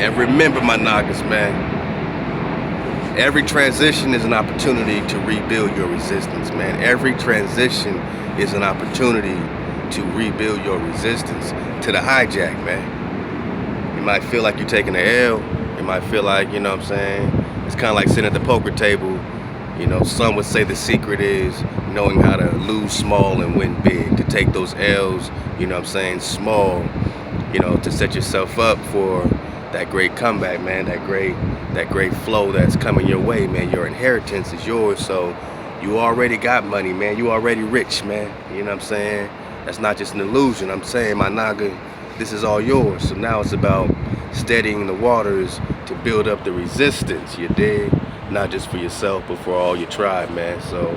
And remember, my Nagas, man, every transition is an opportunity to rebuild your resistance, man. Every transition is an opportunity to rebuild your resistance to the hijack, man. You might feel like you're taking an L. You might feel like, you know what I'm saying, it's kind of like sitting at the poker table. You know, some would say the secret is knowing how to lose small and win big, to take those L's, you know what I'm saying, small, you know, to set yourself up for that great comeback, man, that great flow that's coming your way, man. Your inheritance is yours, so you already got money, man. You already rich, man. You know what I'm saying? That's not just an illusion. I'm saying, my Naga, this is all yours. So now it's about steadying the waters to build up the resistance, you dig? Not just for yourself, but for all your tribe, man. So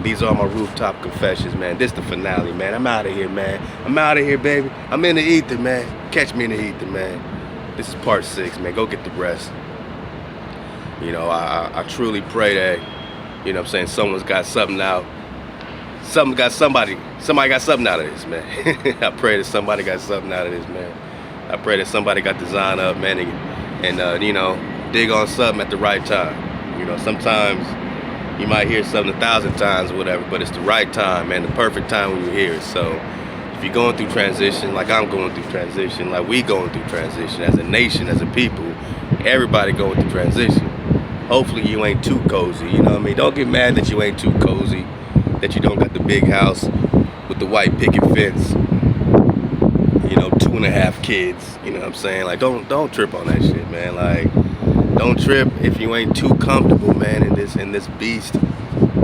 these are my Rooftop Confessions, man. This the finale, man. I'm out of here, man. I'm out of here, baby. I'm in the ether, man. Catch me in the ether, man. This is part 6, man. Go get the rest. You know, I truly pray that, you know what I'm saying, someone's got something out. Somebody got something out of this, man. I pray that somebody got something out of this, man. I pray that somebody got the Zion up, man, and you know, dig on something at the right time. You know, sometimes you might hear something 1,000 times or whatever, but it's the right time, man, the perfect time when you hear it. So if you're going through transition, like I'm going through transition, like we going through transition as a nation, as a people, everybody going through transition. Hopefully you ain't too cozy, you know what I mean? Don't get mad that you ain't too cozy, that you don't got the big house with the white picket fence, you know, 2.5 kids, you know what I'm saying? Like, don't trip on that shit, man. Like, don't trip if you ain't too comfortable, man, in this beast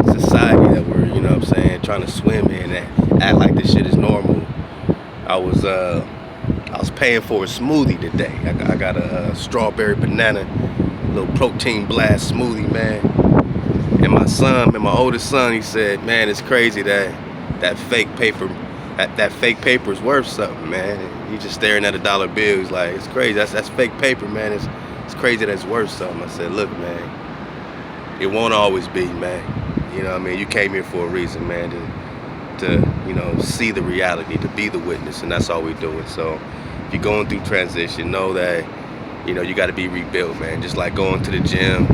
society that we're, you know what I'm saying, trying to swim in and act like this shit is normal. I was paying for a smoothie today. I got a strawberry banana, little protein blast smoothie, man. And my oldest son, he said, man, it's crazy that fake paper, that fake paper is worth something, man. And he just staring at a dollar bill. He's like, it's crazy. That's fake paper, man. It's crazy that it's worth something. I said, look, man, it won't always be, man. You know what I mean? You came here for a reason, man, to you know, see the reality, to be the witness, and that's all we're doing. So if you're going through transition, know that, you know, you got to be rebuilt, man. Just like going to the gym,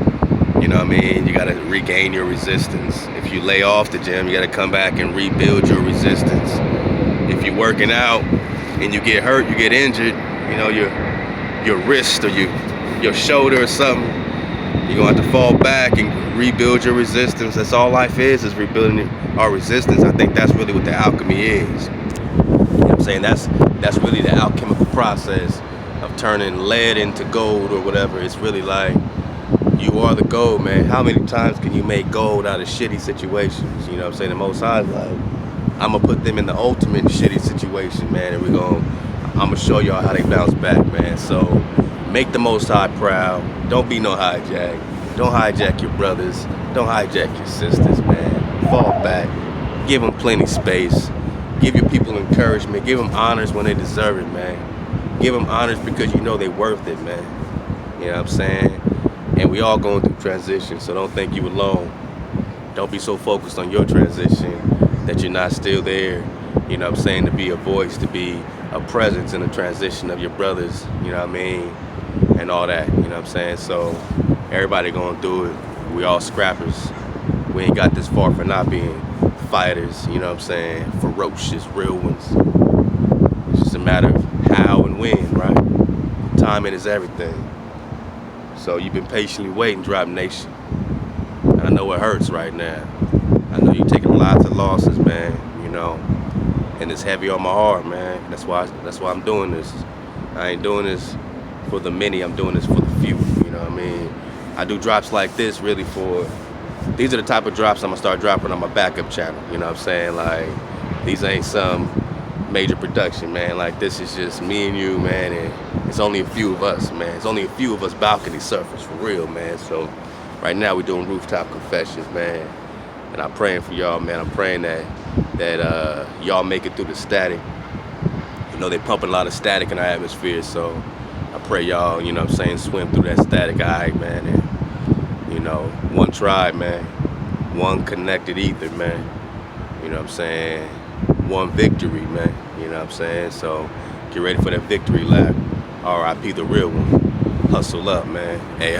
you know what I mean? You got to regain your resistance. If you lay off the gym, you got to come back and rebuild your resistance. If you're working out and you get hurt, you get injured, you know, your wrist or your shoulder or something, you're going to have to fall back and rebuild your resistance. That's all life is rebuilding our resistance. I think that's really what the alchemy is. You know what I'm saying? That's really the alchemical process of turning lead into gold or whatever. It's really like, you are the gold, man. How many times can you make gold out of shitty situations? You know what I'm saying? The Most High is like, I'm going to put them in the ultimate shitty situation, man, and I'm going to show y'all how they bounce back, man. So make the Most High proud. Don't be no hijack. Don't hijack your brothers. Don't hijack your sisters, man. Fall back. Give them plenty space. Give your people encouragement. Give them honors when they deserve it, man. Give them honors because you know they're worth it, man. You know what I'm saying? And we all going through transition, so don't think you alone. Don't be so focused on your transition that you're not still there, you know what I'm saying, to be a voice, to be a presence in the transition of your brothers, you know what I mean, and all that, you know what I'm saying. So everybody going through it. We all scrappers. We ain't got this far for not being fighters, you know what I'm saying, ferocious, real ones. It's just a matter of how and when, right? Timing is everything. So you've been patiently waiting, Drop Nation. I know it hurts right now. I know you're taking lots of losses, man, you know, and it's heavy on my heart, man. That's why I'm doing this. I ain't doing this for the many, I'm doing this for the few, you know what I mean? I do drops like this really these are the type of drops I'm gonna start dropping on my backup channel, you know what I'm saying? Like, these ain't some major production, man. Like, this is just me and you, man, and it's only a few of us, man. It's only a few of us balcony surfers, for real, man. So right now we're doing Rooftop Confessions, man, and I'm praying for y'all, man. I'm praying that y'all make it through the static. You know, they pumping a lot of static in our atmosphere, so I pray y'all, you know what I'm saying, swim through that static, all right, man, and, you know, one tribe, man, one connected ether, man, you know what I'm saying, one victory, man, you know what I'm saying. So get ready for that victory lap. R.I.P. the real one. Hustle up, man. Hey,